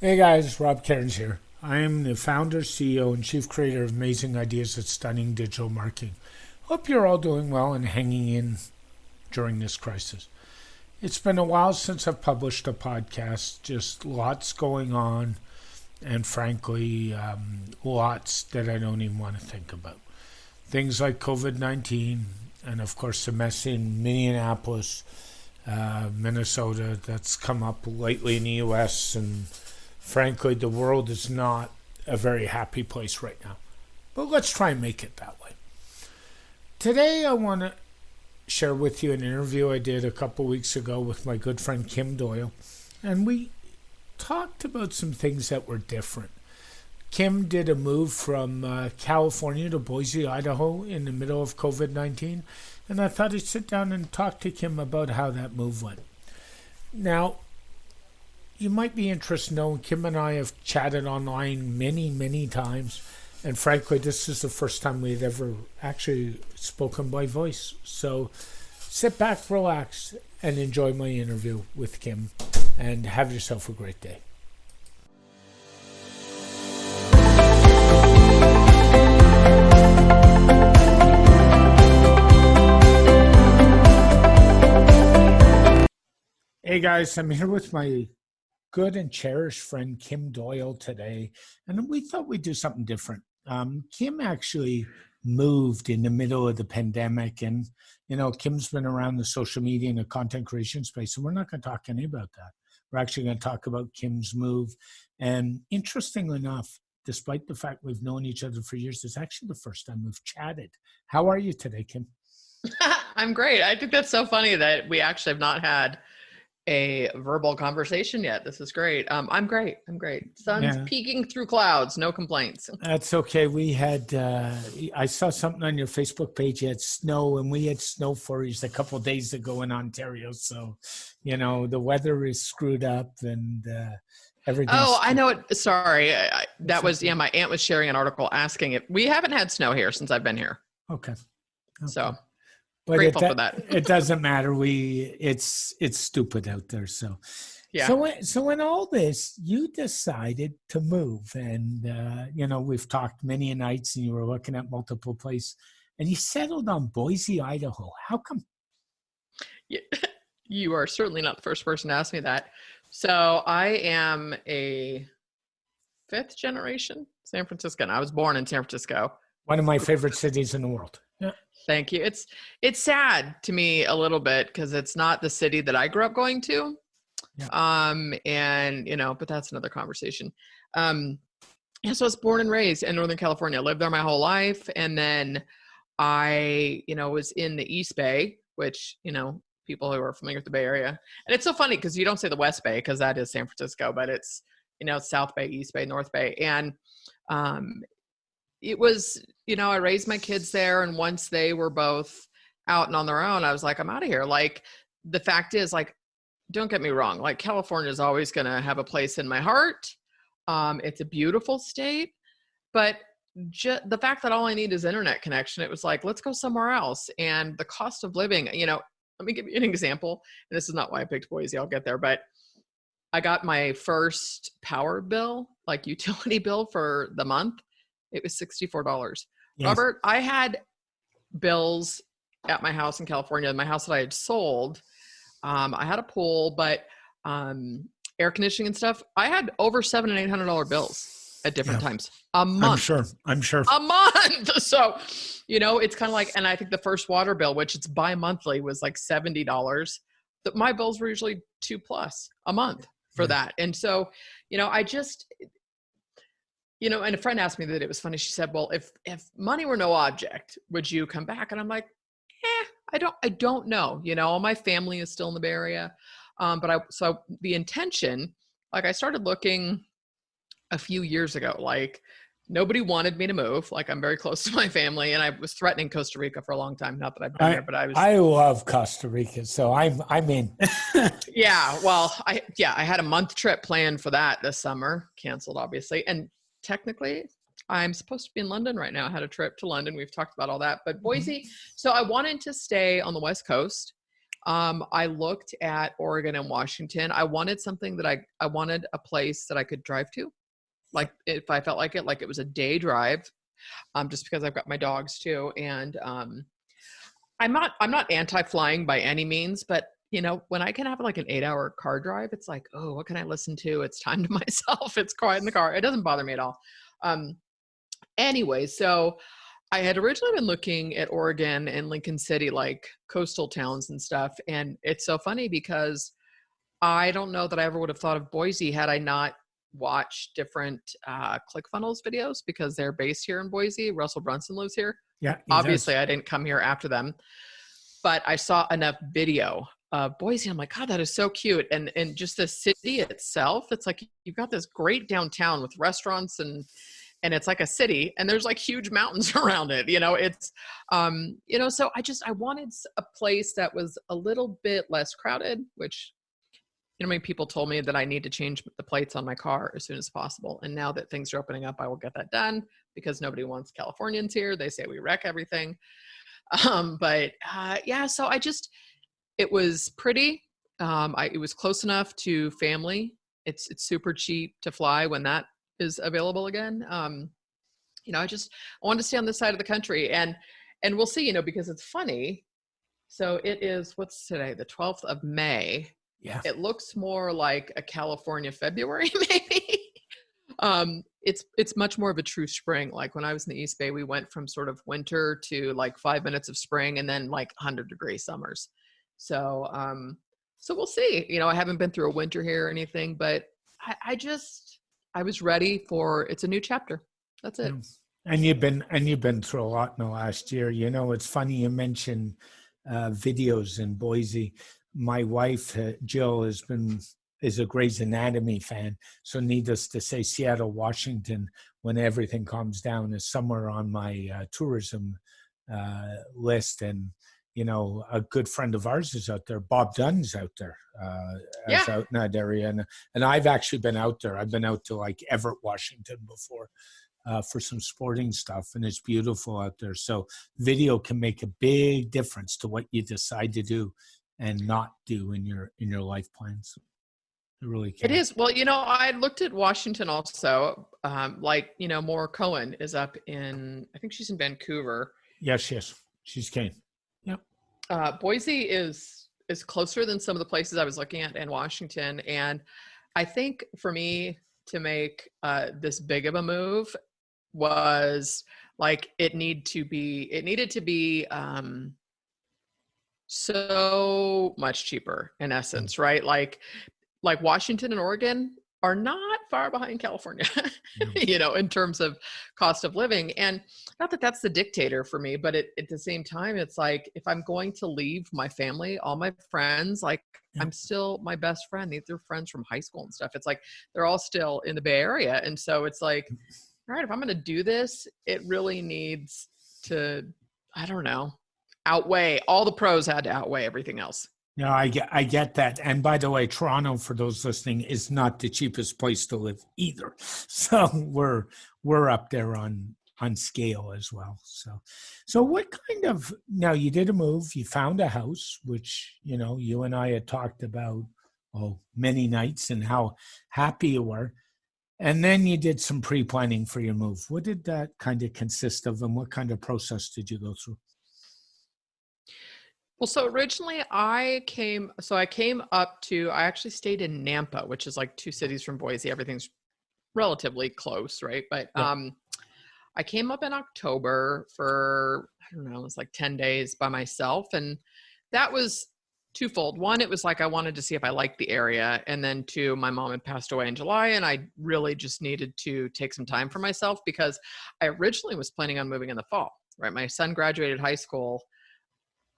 Hey guys, Rob Cairns here. I am the founder, CEO, and chief creator of Amazing Ideas at Stunning Digital Marketing. Hope you're all doing well and hanging in during this crisis. It's been a while since I've published a podcast, just lots going on, and frankly, lots that I don't even want to think about. Things like COVID-19, and of course the mess in Minneapolis, Minnesota that's come up lately in the US, and frankly, the world is not a very happy place right now. But let's try and make it that way. Today, I want to share with you an interview I did a couple weeks ago with my good friend Kim Doyal. And we talked about some things that were different. Kim did a move from California to Boise, Idaho in the middle of COVID-19. And I thought I'd sit down and talk to Kim about how that move went. Now, you might be interested in knowing Kim and I have chatted online many times. And frankly, this is the first time we'd ever actually spoken by voice. So sit back, relax, and enjoy my interview with Kim. And have yourself a great day. Hey guys, I'm here with my good and cherished friend Kim Doyal today, and we thought we'd do something different. Kim actually moved in the middle of the pandemic, and Kim's been around the social media and the content creation space, so we're not going to talk any about that. We're actually going to talk about Kim's move, and interestingly enough, despite the fact we've known each other for years, it's actually the first time we've chatted. How are you today, Kim? I'm great. I think that's so funny that we actually have not had a verbal conversation yet. This is great. I'm great. Sun's peeking through clouds. No complaints. That's okay. We had, I saw something on your Facebook page. You had snow, and we had snow flurries a couple of days ago in Ontario. So, the weather is screwed up and everything. Oh, I know it. Sorry. My aunt was sharing an article asking if we haven't had snow here since I've been here. Okay. So. But grateful for that. It doesn't matter. It's stupid out there. So, yeah. So in all this, you decided to move, and we've talked many nights, and you were looking at multiple places, and you settled on Boise, Idaho. How come? You are certainly not the first person to ask me that. So I am a fifth generation San Franciscan. I was born in San Francisco. One of my favorite cities in the world. Yeah. Thank you. It's sad to me a little bit because it's not the city that I grew up going to. Yeah. But that's another conversation. So I was born and raised in Northern California. I lived there my whole life. And then I, was in the East Bay, which, people who are familiar with the Bay Area. And it's so funny because you don't say the West Bay because that is San Francisco, but it's, South Bay, East Bay, North Bay. And, it was, I raised my kids there. And once they were both out and on their own, I was like, I'm out of here. Like, the fact is, like, don't get me wrong. Like, California is always going to have a place in my heart. It's a beautiful state, but the fact that all I need is internet connection, it was like, let's go somewhere else. And the cost of living, let me give you an example. And this is not why I picked Boise. I'll get there, but I got my first power bill, like utility bill for the month. It was $64. Yes. Robert, I had bills at my house in California, my house that I had sold. I had a pool, but air conditioning and stuff. I had over $700 and $800 bills at different times a month. I'm sure. A month. So, it's kind of like, and I think the first water bill, which it's bi-monthly, was like $70. My bills were usually $2+ a month for that. And so, I just, and a friend asked me that it was funny. She said, well, if money were no object, would you come back? And I'm like, I don't know. All my family is still in the Bay Area. So the intention, like, I started looking a few years ago, like, nobody wanted me to move. Like, I'm very close to my family, and I was threatening Costa Rica for a long time. Not that I've been there, but I love Costa Rica, so I'm in. Yeah. Well, I had a month trip planned for that this summer, canceled obviously. And technically I'm supposed to be in London right now. I had a trip to London. We've talked about all that, but Boise. So I wanted to stay on the West Coast. I looked at Oregon and Washington. I wanted something that I wanted a place that I could drive to. Like if I felt like it was a day drive, just because I've got my dogs too. And I'm not anti-flying by any means, but when I can have like an 8-hour car drive, it's like, oh, what can I listen to? It's time to myself. It's quiet in the car. It doesn't bother me at all. Anyway, so I had originally been looking at Oregon and Lincoln City, like coastal towns and stuff. And it's so funny because I don't know that I ever would have thought of Boise had I not watched different ClickFunnels videos, because they're based here in Boise. Russell Brunson lives here. Yeah. Obviously, I didn't come here after them, but I saw enough video of Boise. I'm like, God, that is so cute. And just the city itself, it's like you've got this great downtown with restaurants and it's like a city, and there's like huge mountains around it. It's, so I wanted a place that was a little bit less crowded, which, many people told me that I need to change the plates on my car as soon as possible. And now that things are opening up, I will get that done, because nobody wants Californians here. They say we wreck everything. So it was pretty. It was close enough to family. It's super cheap to fly when that is available again. I wanted to stay on this side of the country, and we'll see, because it's funny. So it is, what's today? The 12th of May. Yeah. It looks more like a California February, maybe. It's much more of a true spring. Like when I was in the East Bay, we went from sort of winter to like 5 minutes of spring, and then like 100-degree summers. So we'll see. I haven't been through a winter here or anything, but I was ready for, it's a new chapter. That's it. And you've been through a lot in the last year. It's funny you mentioned videos in Boise. My wife, Jill, is a Grey's Anatomy fan. So needless to say, Seattle, Washington, when everything calms down, is somewhere on my tourism list. And, a good friend of ours is out there. Bob Dunn's out there, is out in that area. And I've actually been out there. I've been out to like Everett, Washington before for some sporting stuff. And it's beautiful out there. So video can make a big difference to what you decide to do and not do in your life plans. It really can. It is. Well, I looked at Washington also. Maura Cohen is up in, I think she's in Vancouver. Yes. She's Kane. Yep. Boise is closer than some of the places I was looking at in Washington. And I think for me to make this big of a move was like, it needed to be so much cheaper in essence, right? Like Washington and Oregon are not far behind California, in terms of cost of living. And not that that's the dictator for me, but at the same time, it's like, if I'm going to leave my family, all my friends, like I'm still my best friend. These are friends from high school and stuff. It's like, they're all still in the Bay Area. And so it's like, all right, if I'm going to do this, it really needs to, I don't know, outweigh, all the pros had to outweigh everything else. No, I get that. And by the way, Toronto, for those listening, is not the cheapest place to live either. So we're up there on scale as well. So what kind of, now you did a move, you found a house, which, you and I had talked about many nights and how happy you were. And then you did some pre-planning for your move. What did that kind of consist of, and what kind of process did you go through? Well, so originally I actually stayed in Nampa, which is like 2 cities from Boise. Everything's relatively close, right? But I came up in October for, I don't know, it was like 10 days by myself. And that was twofold. One, it was like I wanted to see if I liked the area. And then 2, my mom had passed away in July, and I really just needed to take some time for myself, because I originally was planning on moving in the fall, right? My son graduated high school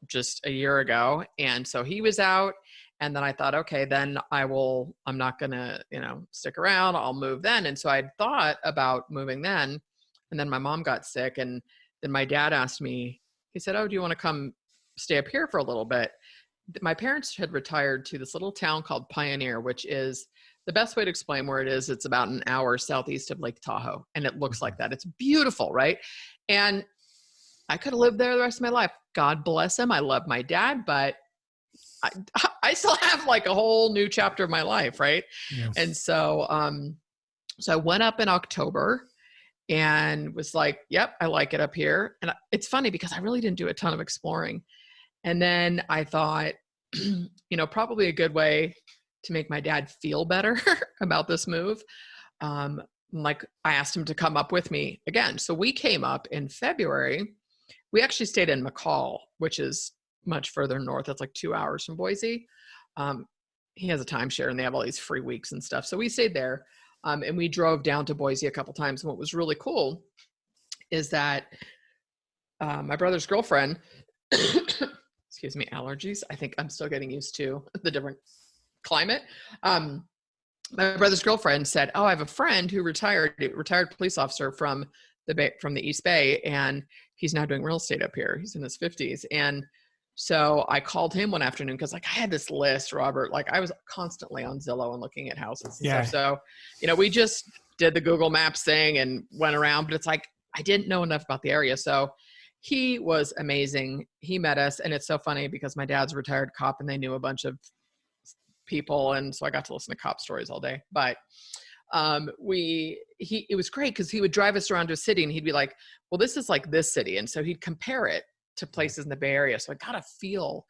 just a year ago, and so he was out, and then I thought, okay, then I'm not gonna stick around, I'll move then. And so I thought about moving then, and then my mom got sick, and then my dad asked me, he said, oh, do you want to come stay up here for a little bit? My parents had retired to this little town called Pioneer, which is, the best way to explain where it is, it's about an hour southeast of Lake Tahoe, and it looks like that. It's beautiful, right? And I could have lived there the rest of my life. God bless him. I love my dad, but I still have like a whole new chapter of my life. Right. Yeah. And so, so I went up in October and was like, yep, I like it up here. And it's funny because I really didn't do a ton of exploring. And then I thought, probably a good way to make my dad feel better about this move. Like I asked him to come up with me again. So we came up in February. We actually stayed in McCall, which is much further north. That's like 2 hours from Boise. He has a timeshare and they have all these free weeks and stuff. So we stayed there. And we drove down to Boise a couple times. And what was really cool is that my brother's girlfriend, excuse me, allergies. I think I'm still getting used to the different climate. My brother's girlfriend said, "Oh, I have a friend who retired police officer from the East Bay, and he's now doing real estate up here. He's in his 50s." And so I called him one afternoon because like I had this list, Robert, like I was constantly on Zillow and looking at houses and stuff. So, we just did the Google Maps thing and went around, but it's like, I didn't know enough about the area. So he was amazing. He met us. And it's so funny because my dad's a retired cop and they knew a bunch of people. And so I got to listen to cop stories all day, but it was great because he would drive us around to a city and he'd be like, well, this is like this city. And so he'd compare it to places in the Bay Area. So I got a feel,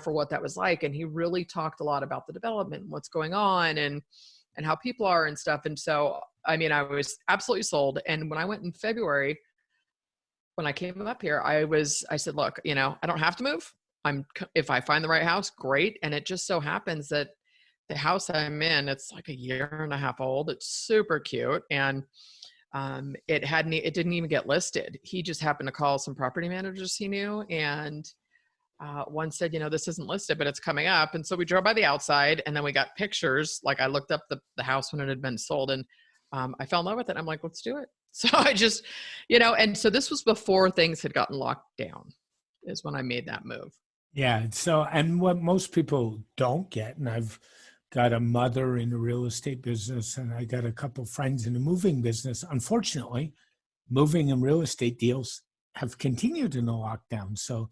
for what that was like. And he really talked a lot about the development and what's going on and how people are and stuff. And so, I was absolutely sold. And when I went in February, when I came up here, I said, look, I don't have to move. If I find the right house, great. And it just so happens that the house I'm in, it's like a year and a half old. It's super cute. And it didn't even get listed. He just happened to call some property managers he knew. And one said, this isn't listed, but it's coming up. And so we drove by the outside and then we got pictures. Like I looked up the house when it had been sold and I fell in love with it. I'm like, let's do it. So I just, and so this was before things had gotten locked down is when I made that move. Yeah. So, and what most people don't get, and I've got a mother in the real estate business and I got a couple friends in the moving business. Unfortunately, moving and real estate deals have continued in the lockdown. So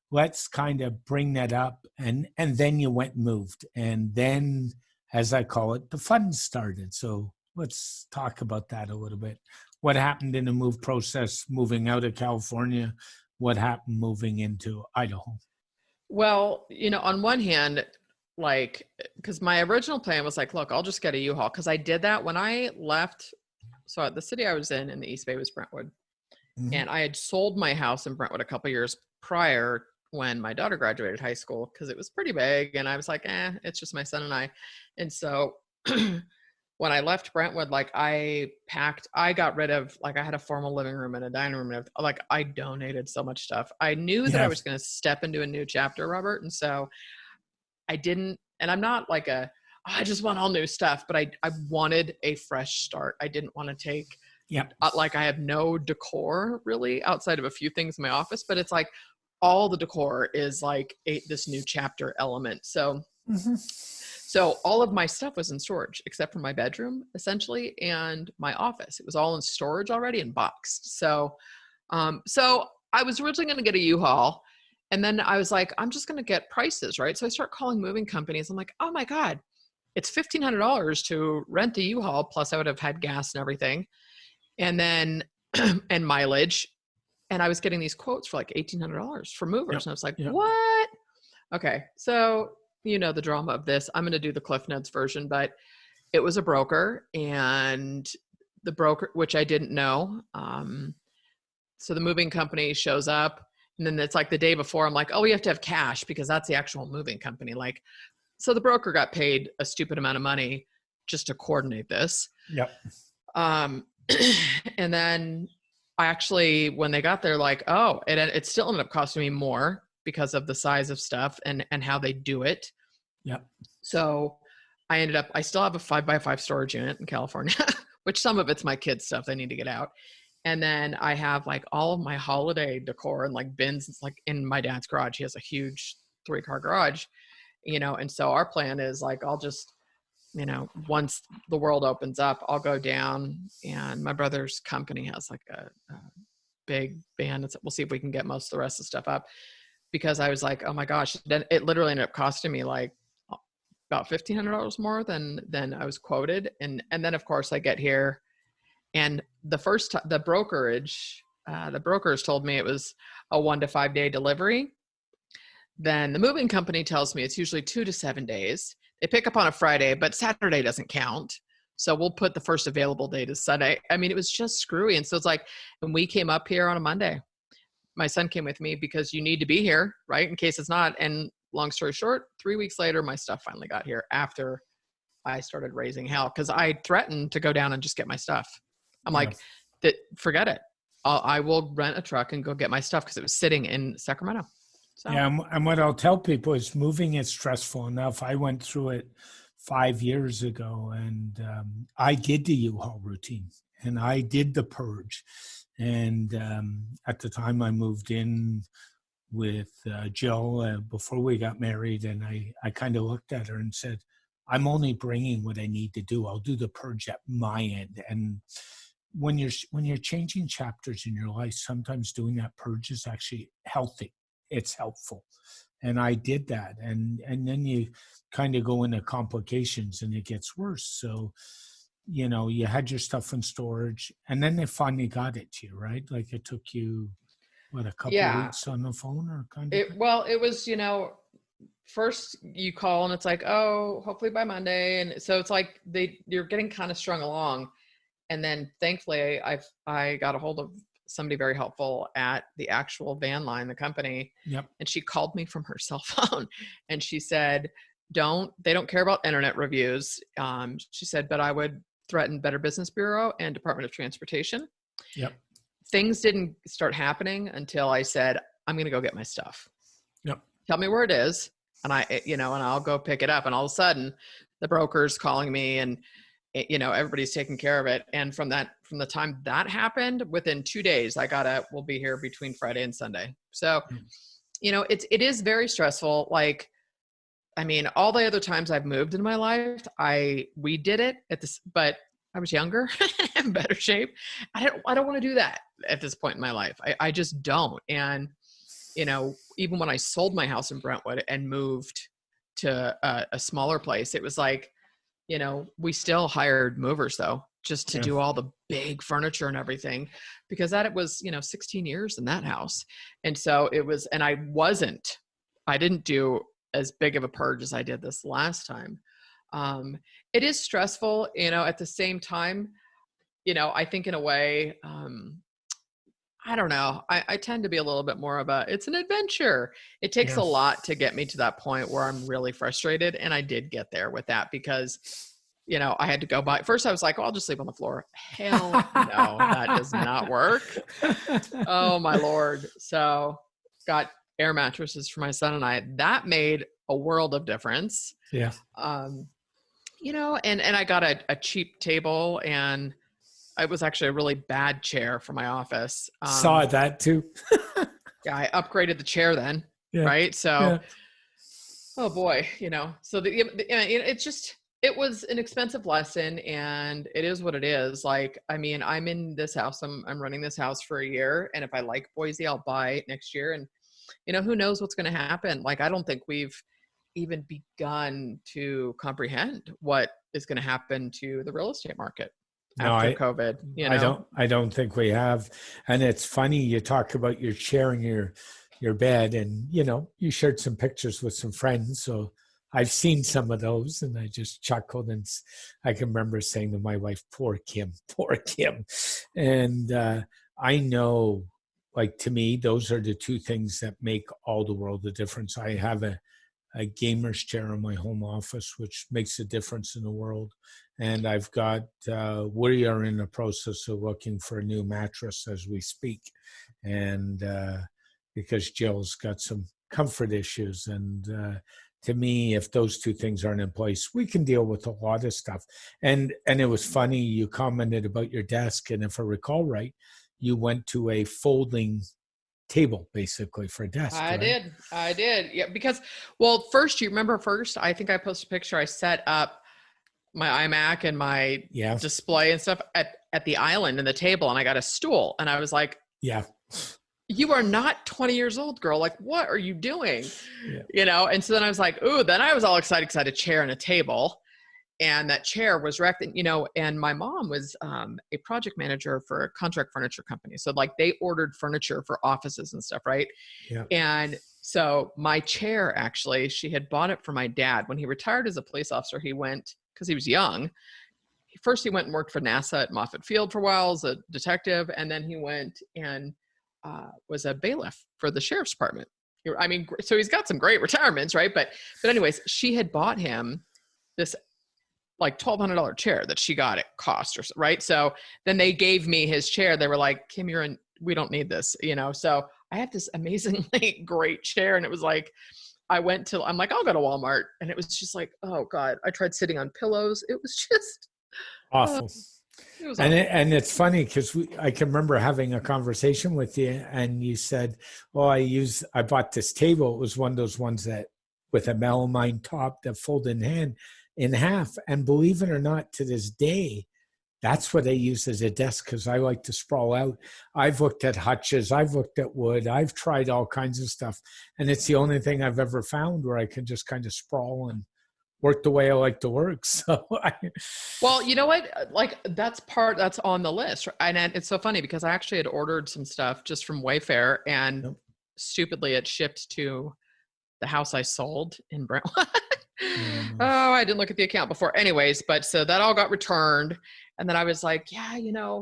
let's kind of bring that up. And then you went and moved. And then, as I call it, the fun started. So let's talk about that a little bit. What happened in the move process, moving out of California? What happened moving into Idaho? Well, on one hand, like, because my original plan was like, look, I'll just get a U-Haul. Because I did that when I left. So the city I was in the East Bay was Brentwood. Mm-hmm. And I had sold my house in Brentwood a couple years prior when my daughter graduated high school because it was pretty big. And I was like, it's just my son and I. And so when I left Brentwood, like I got rid of, like I had a formal living room and a dining room. And like I donated so much stuff. I knew that I was going to step into a new chapter, Robert. And so I didn't, and I'm not like I just want all new stuff, but I wanted a fresh start. I didn't want to take, like I have no decor really outside of a few things in my office, but it's like all the decor is like this new chapter element. So, So all of my stuff was in storage except for my bedroom essentially and my office. It was all in storage already and boxed. So I was originally going to get a U-Haul. And then I was like, I'm just going to get prices, right? So I start calling moving companies. I'm like, oh my God, it's $1,500 to rent the U-Haul. Plus I would have had gas and everything. And then, and mileage. And I was getting these quotes for like $1,800 for movers. And I was like, what? Okay. So, the drama of this, I'm going to do the Cliff Notes version, but it was a broker and the broker, which I didn't know. So the moving company shows up. And then it's like the day before, I'm like, oh, we have to have cash because that's the actual moving company. Like, so the broker got paid a stupid amount of money just to coordinate this. Yep. And then I actually, when they got there, like, oh, it still ended up costing me more because of the size of stuff and how they do it. Yep. So I still have a 5x5 storage unit in California, which some of it's my kids' stuff they need to get out. And then I have like all of my holiday decor and like bins. It's like in my dad's garage. He has a huge 3-car garage, and so our plan is like, I'll just, once the world opens up, I'll go down and my brother's company has like a big van. We'll see if we can get most of the rest of the stuff up. because I was like, oh my gosh, then it literally ended up costing me like about $1,500 more than I was quoted. And then of course I get here, and the brokers told me it was a 1 to 5 day delivery. Then the moving company tells me it's usually 2 to 7 days. They pick up on a Friday, but Saturday doesn't count. So we'll put the first available day to Sunday. I mean, it was just screwy. And so it's like, when we came up here on a Monday, my son came with me because you need to be here, right? In case it's not. And long story short, 3 weeks later, my stuff finally got here after I started raising hell, because I threatened to go down and just get my stuff. I'm like, forget it. I will rent a truck and go get my stuff, because it was sitting in Sacramento. So. Yeah, and what I'll tell people is moving is stressful enough. I went through it 5 years ago, and I did the U-Haul routine, and I did the purge. And at the time I moved in with Jill before we got married, and I kind of looked at her and said, I'm only bringing what I need to do. I'll do the purge at my end. And when you're changing chapters in your life, sometimes doing that purge is actually healthy. It's helpful. And I did that. And then you kind of go into complications and it gets worse. So, you had your stuff in storage, and then they finally got it to you, right? Like it took you, a couple of weeks on the phone or kind of? Well, it was, first you call and it's like, oh, hopefully by Monday. And so it's like you're getting kind of strung along. And then thankfully I got a hold of somebody very helpful at the actual van line, the company. Yep. And she called me from her cell phone, and she said, they don't care about internet reviews. She said, but I would threaten Better Business Bureau and Department of Transportation. Yep. Things didn't start happening until I said, I'm going to go get my stuff. Yep. Tell me where it is. And and I'll go pick it up. And all of a sudden the broker's calling me, and everybody's taking care of it. And from the time that happened, within 2 days, we'll be here between Friday and Sunday. So, it is very stressful. Like, I mean, all the other times I've moved in my life, we did it but I was younger, in better shape. I don't want to do that at this point in my life. I just don't. And, even when I sold my house in Brentwood and moved to a smaller place, it was like, we still hired movers though, just to do all the big furniture and everything, because it was, 16 years in that house. And so it was, and I didn't do as big of a purge as I did this last time. It is stressful, at the same time, I think in a way, I don't know. I tend to be a little bit more of it's an adventure. It takes a lot to get me to that point where I'm really frustrated. And I did get there with that because, I had to go by. First I was like, I'll just sleep on the floor. Hell no, that does not work. Oh my Lord. So got air mattresses for my son and I. That made a world of difference. Yeah. And I got a cheap table, and it was actually a really bad chair for my office. Saw that too. Yeah, I upgraded the chair then, right? So, oh boy, so it was an expensive lesson, and it is what it is. Like, I mean, I'm in this house, I'm running this house for a year, and if I like Boise, I'll buy it next year. And, who knows what's going to happen? Like, I don't think we've even begun to comprehend what is going to happen to the real estate market after COVID. I don't think we have. And it's funny, you talk about your chair and your bed, and you shared some pictures with some friends, so I've seen some of those, and I just chuckled, and I can remember saying to my wife, poor Kim. And I know, like, to me, those are the two things that make all the world a difference. I have a gamer's chair in my home office, which makes a difference in the world. And I've got, we are in the process of looking for a new mattress as we speak. And because Jill's got some comfort issues. And to me, if those two things aren't in place, we can deal with a lot of stuff. And it was funny, you commented about your desk. And if I recall right, you went to a folding table basically for a desk. I did. Yeah. Because, well, I think I posted a picture. I set up my iMac and my display and stuff at the island and the table, and I got a stool, and I was like, you are not 20 years old, girl. Like, what are you doing? Yeah. You know? And so then I was like, ooh, then I was all excited because I had a chair and a table. And that chair was wrecked, you know, and my mom was a project manager for a contract furniture company. So like they ordered furniture for offices and stuff, right? Yeah. And so my chair, actually, she had bought it for my dad. When he retired as a police officer, he went, because he was young, first he went and worked for NASA at Moffett Field for a while as a detective. And then he went and was a bailiff for the sheriff's department. I mean, so he's got some great retirements, right? But anyways, she had bought him this like $1,200 chair that she got at cost, or right. So then they gave me his chair. They were like, Kim, we don't need this, you know? So I have this amazingly great chair. And it was like, I'm like, I'll go to Walmart. And it was just like, oh God, I tried sitting on pillows. It was just Awful. It was And awful. and it's funny because I can remember having a conversation with you, and you said, "Well, I bought this table. It was one of those ones that with a melamine top that folded in half." And believe it or not, to this day, that's what I use as a desk because I like to sprawl out. I've looked at hutches, I've looked at wood, I've tried all kinds of stuff, and it's the only thing I've ever found where I can just kind of sprawl and work the way I like to work. So Well, you know what? Like that's on the list. And it's so funny because I actually had ordered some stuff just from Wayfair, and Yep. stupidly it shipped to the house I sold in Brentwood. Mm. Oh, I didn't look at the account before. Anyways, but so that all got returned. And then I was like, yeah, you know,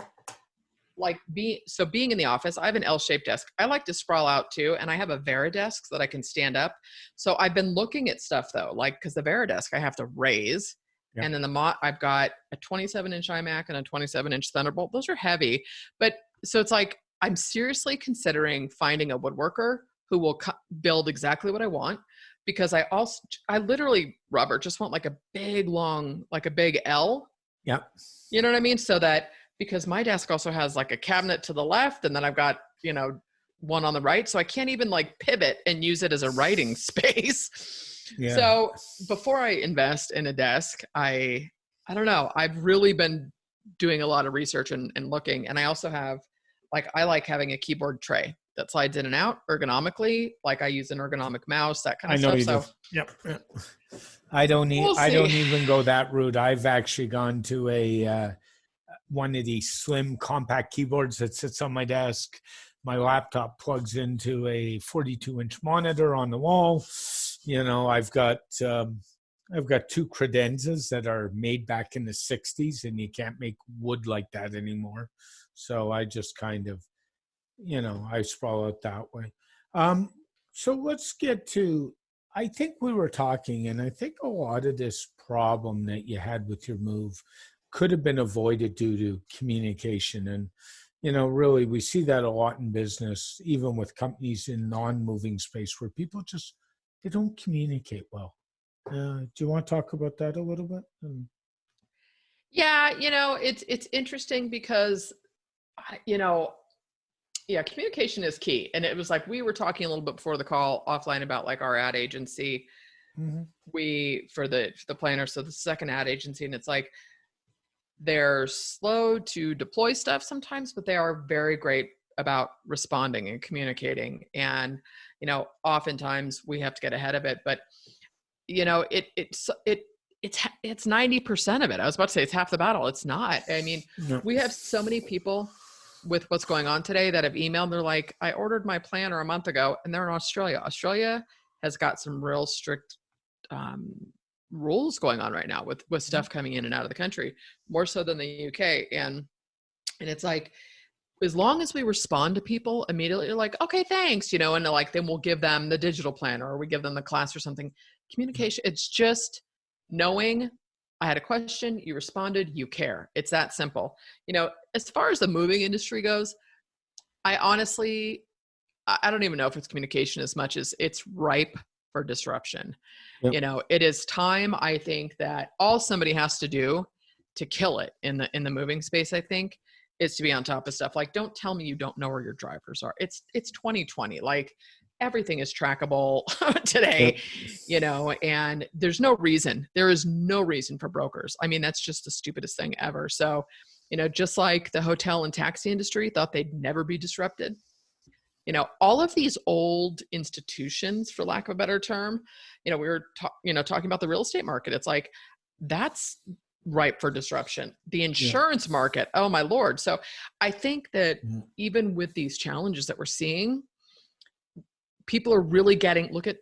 like being in the office, I have an L-shaped desk. I like to sprawl out too. And I have a Veridesk that I can stand up. So I've been looking at stuff though, like, cause the Veridesk I have to raise. Yep. And then I've got a 27-inch iMac and a 27-inch Thunderbolt. Those are heavy. But so it's like, I'm seriously considering finding a woodworker who will build exactly what I want, because I literally, Robert, just want like a big L. Yeah. You know what I mean? So that, because my desk also has like a cabinet to the left, and then I've got, you know, one on the right. So I can't even like pivot and use it as a writing space. Yeah. So before I invest in a desk, I don't know. I've really been doing a lot of research and looking. And I also have, like, I like having a keyboard tray that slides in and out ergonomically. Like I use an ergonomic mouse, that kind of I know stuff. you do. Yep. I don't even go that route. I've actually gone to a one of these slim compact keyboards that sits on my desk. My laptop plugs into a 42-inch monitor on the wall. You know, I've got two credenzas that are made back in the 60s, and you can't make wood like that anymore. So I just kind of, you know, I sprawl out that way. So let's get to, I think we were talking, and I think a lot of this problem that you had with your move could have been avoided due to communication. And, you know, really, we see that a lot in business, even with companies in non-moving space, where people just, they don't communicate well. Do you want to talk about that a little bit? Yeah, you know, it's interesting because, you know, yeah, communication is key. And it was like, we were talking a little bit before the call offline about like our ad agency. Mm-hmm. For the planner, so the second ad agency, and it's like, they're slow to deploy stuff sometimes, but they are very great about responding and communicating. And, you know, oftentimes we have to get ahead of it, but you know, it's 90% of it. I was about to say it's half the battle. It's not. I mean, No. we have so many people with what's going on today that have emailed. They're like, I ordered my planner a month ago, and they're in Australia. Australia has got some real strict rules going on right now with stuff coming in and out of the country, more so than the UK. And it's like, as long as we respond to people immediately, like, okay, thanks, you know, and like, then we'll give them the digital planner, or we give them the class or something. Communication, it's just knowing I had a question, you responded, you care. It's that simple. You know, as far as the moving industry goes, I honestly, I don't even know if it's communication as much as it's ripe for disruption. Yep. You know, it is time, I think, that all somebody has to do to kill it in the moving space, I think, is to be on top of stuff. Like, don't tell me you don't know where your drivers are. It's 2020. Like, everything is trackable today, yep. You know, and there is no reason for brokers. I mean, that's just the stupidest thing ever. So, you know, just like the hotel and taxi industry thought they'd never be disrupted, all of these old institutions, for lack of a better term, we were talking about the real estate market. It's like, that's ripe for disruption. The insurance market, oh my Lord. So I think that even with these challenges that we're seeing, people are really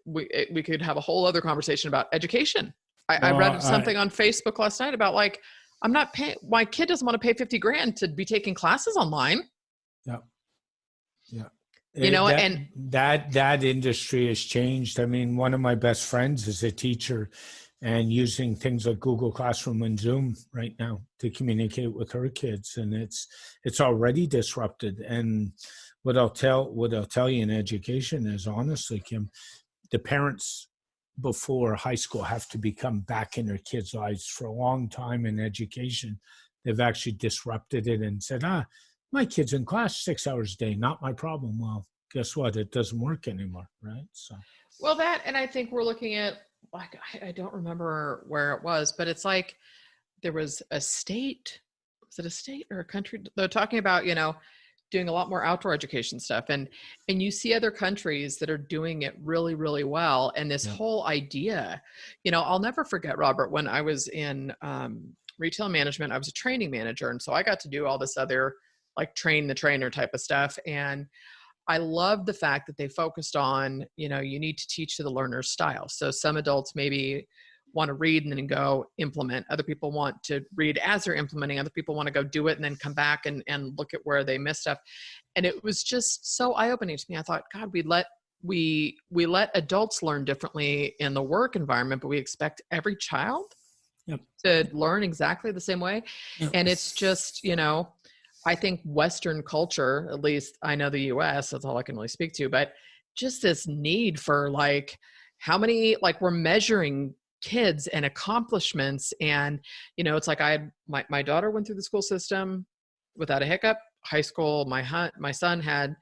we could have a whole other conversation about education. I read something on Facebook last night about like, I'm not paying, my kid doesn't want to pay 50 grand to be taking classes online. Yeah. Yeah. And that industry has changed. I mean, one of my best friends is a teacher and using things like Google Classroom and Zoom right now to communicate with her kids. And it's already disrupted. And what I'll tell you in education is, honestly, Kim, the parents before high school have to become back in their kids' lives. For a long time in education, they've actually disrupted it and said, my kid's in class 6 hours a day, not my problem. Well, guess what? It doesn't work anymore, right? So, well, that, and I think we're looking at, like, I don't remember where it was, but it's like there was a state, was it a state or a country? They're talking about, doing a lot more outdoor education stuff. And you see other countries that are doing it really, really well. And this whole idea, I'll never forget, Robert, when I was in retail management, I was a training manager. And so I got to do all this other like train the trainer type of stuff. And I love the fact that they focused on, you need to teach to the learner's style. So some adults maybe want to read and then go implement. Other people want to read as they're implementing. Other people want to go do it and then come back and look at where they missed stuff. And it was just so eye-opening to me. I thought, God, we let adults learn differently in the work environment, but we expect every child to learn exactly the same way. And it's just, I think Western culture, at least I know the US, that's all I can really speak to, but just this need for like, how many, like, we're measuring kids and accomplishments. And, it's like my daughter went through the school system without a hiccup. High school, my son had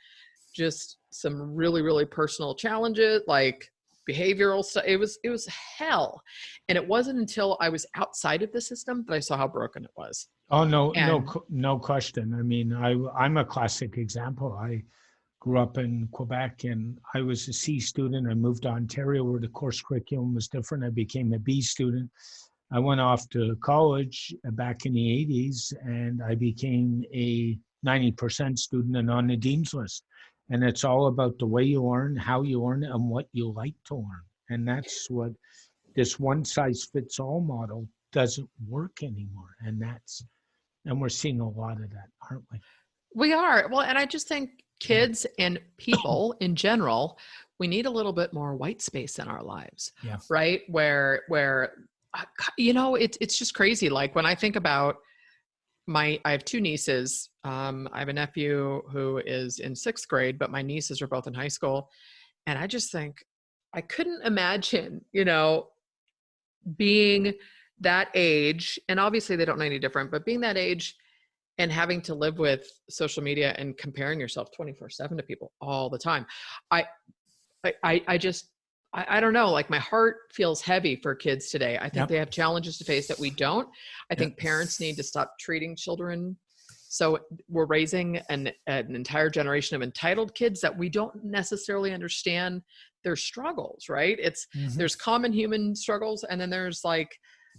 just some really, really personal challenges, like behavioral stuff. It was hell. And it wasn't until I was outside of the system that I saw how broken it was. Oh, no question. I mean, I'm a classic example. I grew up in Quebec and I was a C student. I moved to Ontario where the course curriculum was different. I became a B student. I went off to college back in the 80s and I became a 90% student and on the dean's list. And it's all about the way you learn, how you learn, and what you like to learn. And that's what this one size fits all model doesn't work anymore. And we're seeing a lot of that, aren't we? We are. Well, and I just think kids and people in general, we need a little bit more white space in our lives, right? Where it's just crazy. Like when I think about I have two nieces. I have a nephew who is in 6th grade, but my nieces are both in high school. And I just think I couldn't imagine, being that age, and obviously they don't know any different, but being that age and having to live with social media and comparing yourself 24/7 to people all the time. I don't know, like my heart feels heavy for kids today. I think they have challenges to face that we don't. I think parents need to stop treating children. So we're raising an entire generation of entitled kids that we don't necessarily understand their struggles, right? There's common human struggles. And then there's like,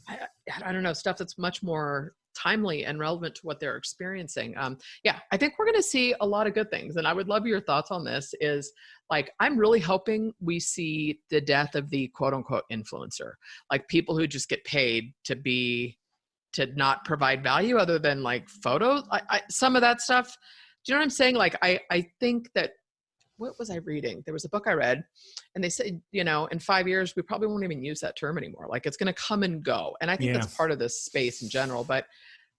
I don't know, stuff that's much more timely and relevant to what they're experiencing. I think we're going to see a lot of good things. And I would love your thoughts on this is like, I'm really hoping we see the death of the quote unquote influencer, like people who just get paid to not provide value other than like photos. Some of that stuff. Do you know what I'm saying? Like, I think that, what was I reading? There was a book I read and they said, in 5 years, we probably won't even use that term anymore. Like it's going to come and go. And I think that's part of this space in general, but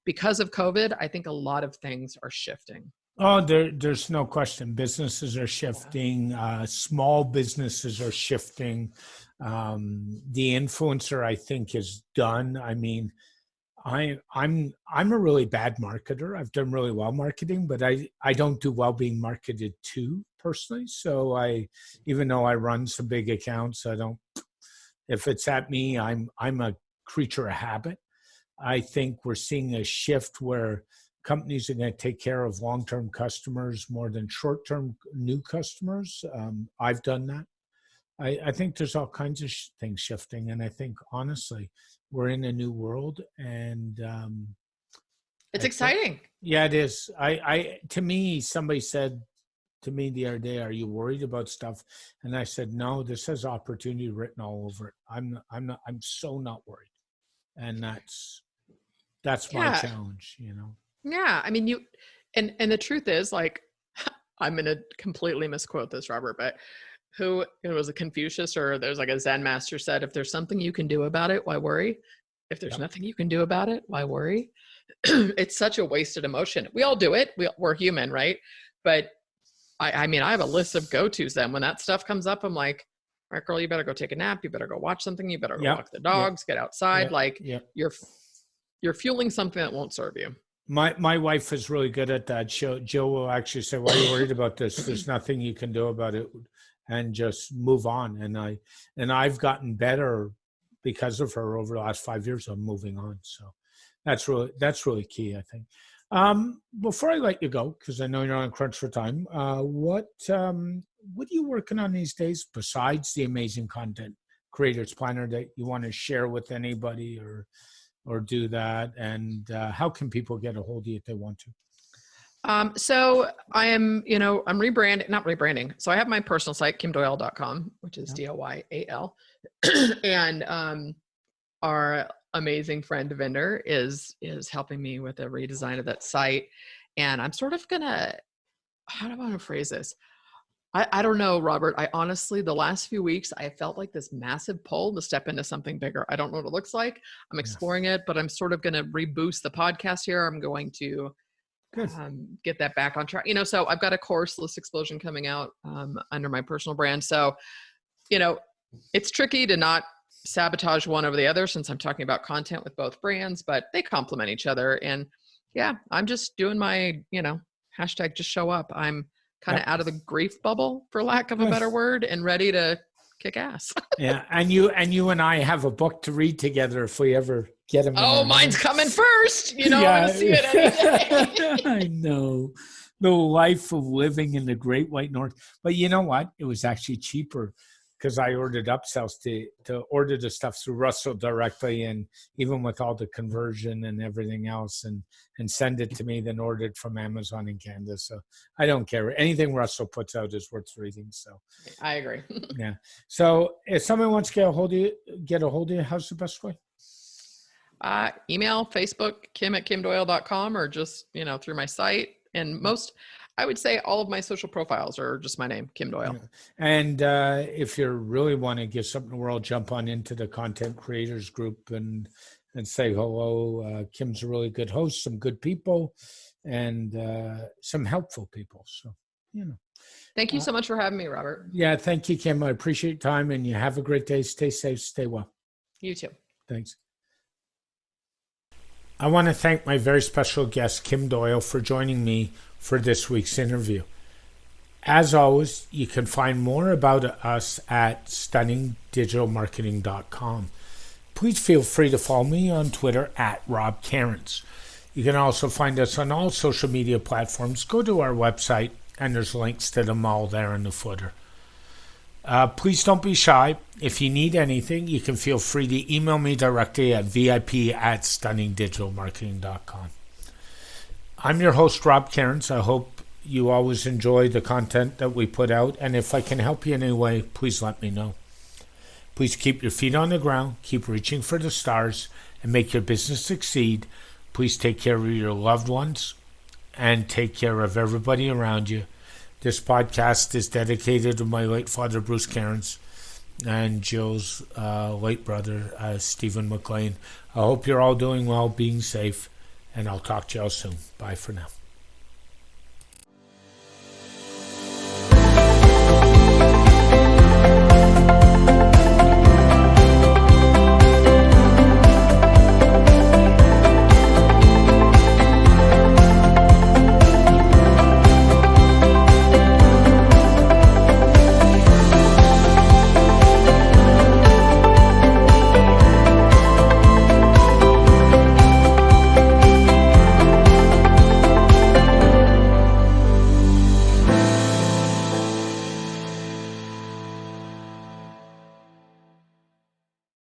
because of COVID, I think a lot of things are shifting. Oh, there's no question. Businesses are shifting. Small businesses are shifting. The influencer, I think, is done. I mean, I'm a really bad marketer. I've done really well marketing, but I don't do well being marketed to personally. So even though I run some big accounts, if it's at me, I'm a creature of habit. I think we're seeing a shift where companies are going to take care of long-term customers more than short-term new customers. I've done that. I think there's all kinds of things shifting, and I think honestly, we're in a new world, and it's exciting. Yeah, it is. To me, somebody said to me the other day, "Are you worried about stuff?" And I said, "No, this has opportunity written all over it. I'm so not worried," and that's my challenge, Yeah, I mean, and the truth is, like, I'm gonna completely misquote this, Robert, but it was a Confucius, or there's like a Zen master said, if there's something you can do about it, why worry? If there's nothing you can do about it, why worry? It's such a wasted emotion. We all do it. We're human, right? But I mean, I have a list of go-tos then. When that stuff comes up, I'm like, all right, girl, you better go take a nap. You better go watch something. You better go walk the dogs, get outside. You're fueling something that won't serve you. My wife is really good at that. Jill will actually say, "Why are you worried about this? There's nothing you can do about it," and just move on. And I've gotten better because of her over the last 5 years of moving on. So that's really key, I think. Before I let you go, because I know you're on a crunch for time, what are you working on these days besides the Amazing Content Creators Planner that you want to share with anybody or do that? And how can people get a hold of you if they want to? So I am, I'm not rebranding. So I have my personal site, kimdoyal.com, which is Doyal. And our amazing friend vendor is helping me with a redesign of that site. And I'm sort of how do I want to phrase this? I don't know, Robert. I honestly, the last few weeks, I felt like this massive pull to step into something bigger. I don't know what it looks like. I'm exploring it, but I'm sort of going to reboost the podcast here. I'm going to get that back on track. So I've got a course, List Explosion, coming out under my personal brand. So, it's tricky to not sabotage one over the other, since I'm talking about content with both brands, but they complement each other. And yeah, I'm just doing my, hashtag just show up. I'm kind of out of the grief bubble, for lack of a better word, and ready to kick ass. Yeah. And you and I have a book to read together if we ever get them. Oh, mine's coming first. I'm going to see it any day. I know. The life of living in the Great White North. But you know what? It was actually cheaper because I ordered upsells to order the stuff through Russell directly, and even with all the conversion and everything else, and send it to me than ordered from Amazon in Canada. So I don't care. Anything Russell puts out is worth reading. So I agree. Yeah. So if someone wants to get a hold of you, how's the best way? Email, Facebook, kim@kimdoyal.com, or just, through my site. And I would say all of my social profiles are just my name, Kim Doyal. Yeah. And if you really want to give something to the world, jump on into the Content Creators group and say hello. Kim's a really good host, some good people, and some helpful people. So, Thank you so much for having me, Robert. Yeah, thank you, Kim. I appreciate your time, and you have a great day. Stay safe, stay well. You too. Thanks. I want to thank my very special guest, Kim Doyal, for joining me for this week's interview. As always, you can find more about us at stunningdigitalmarketing.com. Please feel free to follow me on Twitter at Rob Cairns. You can also find us on all social media platforms. Go to our website, and there's links to them all there in the footer. Please don't be shy. If you need anything, you can feel free to email me directly at vip@stunningdigitalmarketing.com. I'm your host, Rob Cairns. I hope you always enjoy the content that we put out, and if I can help you in any way, please let me know. Please keep your feet on the ground, keep reaching for the stars, and make your business succeed. Please take care of your loved ones and take care of everybody around you. This podcast is dedicated to my late father, Bruce Cairns, and Jill's late brother, Stephen McLean. I hope you're all doing well, being safe, and I'll talk to you all soon. Bye for now.